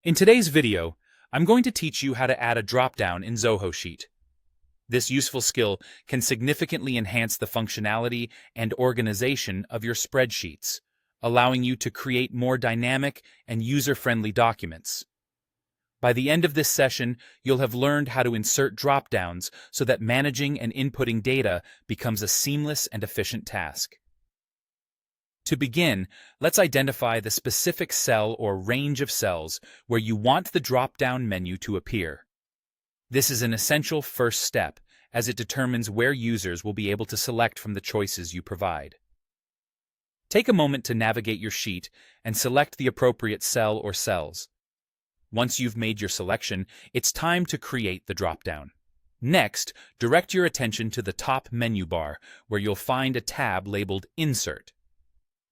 In today's video, I'm going to teach you how to add a dropdown in Zoho Sheet. This useful skill can significantly enhance the functionality and organization of your spreadsheets, allowing you to create more dynamic and user-friendly documents. By the end of this session, you'll have learned how to insert dropdowns so that managing and inputting data becomes a seamless and efficient task. To begin, let's identify the specific cell or range of cells where you want the drop-down menu to appear. This is an essential first step, as it determines where users will be able to select from the choices you provide. Take a moment to navigate your sheet and select the appropriate cell or cells. Once you've made your selection, it's time to create the drop-down. Next, direct your attention to the top menu bar, where you'll find a tab labeled Insert.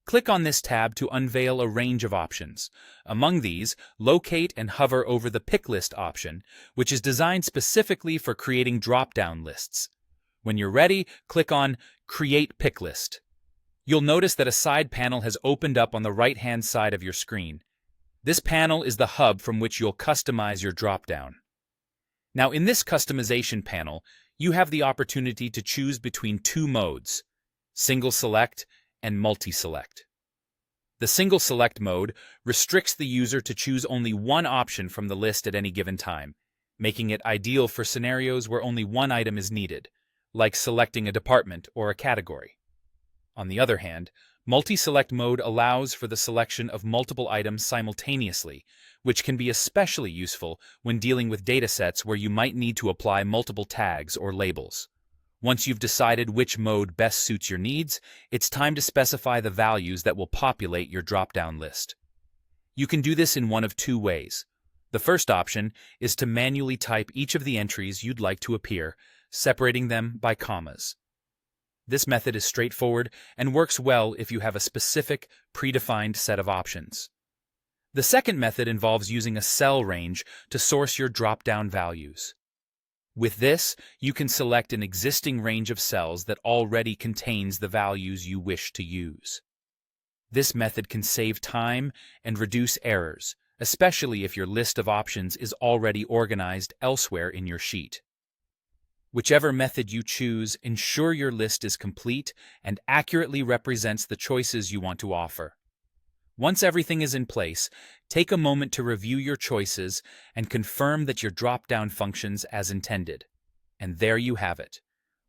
Click on this tab to unveil a range of options. Among these, locate and hover over the Pick List option, which is designed specifically for creating drop-down lists. When you're ready, click on Create Pick List. You'll notice that a side panel has opened up on the right-hand side of your screen. This panel is the hub from which you'll customize your drop-down. Now, in this customization panel, you have the opportunity to choose between two modes: Single Select and Multi-Select. The Single Select mode restricts the user to choose only one option from the list at any given time, making it ideal for scenarios where only one item is needed, like selecting a department or a category. On the other hand, Multi-Select mode allows for the selection of multiple items simultaneously, which can be especially useful when dealing with datasets where you might need to apply multiple tags or labels. Once you've decided which mode best suits your needs, it's time to specify the values that will populate your drop-down list. You can do this in one of two ways. The first option is to manually type each of the entries you'd like to appear, separating them by commas. This method is straightforward and works well if you have a specific, predefined set of options. The second method involves using a cell range to source your drop-down values. With this, you can select an existing range of cells that already contains the values you wish to use. This method can save time and reduce errors, especially if your list of options is already organized elsewhere in your sheet. Whichever method you choose, ensure your list is complete and accurately represents the choices you want to offer. Once everything is in place, take a moment to review your choices and confirm that your drop-down functions as intended. And there you have it.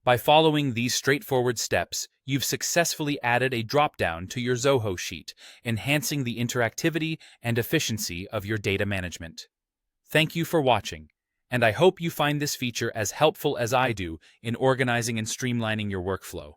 By following these straightforward steps, you've successfully added a drop-down to your Zoho Sheet, enhancing the interactivity and efficiency of your data management. Thank you for watching, and I hope you find this feature as helpful as I do in organizing and streamlining your workflow.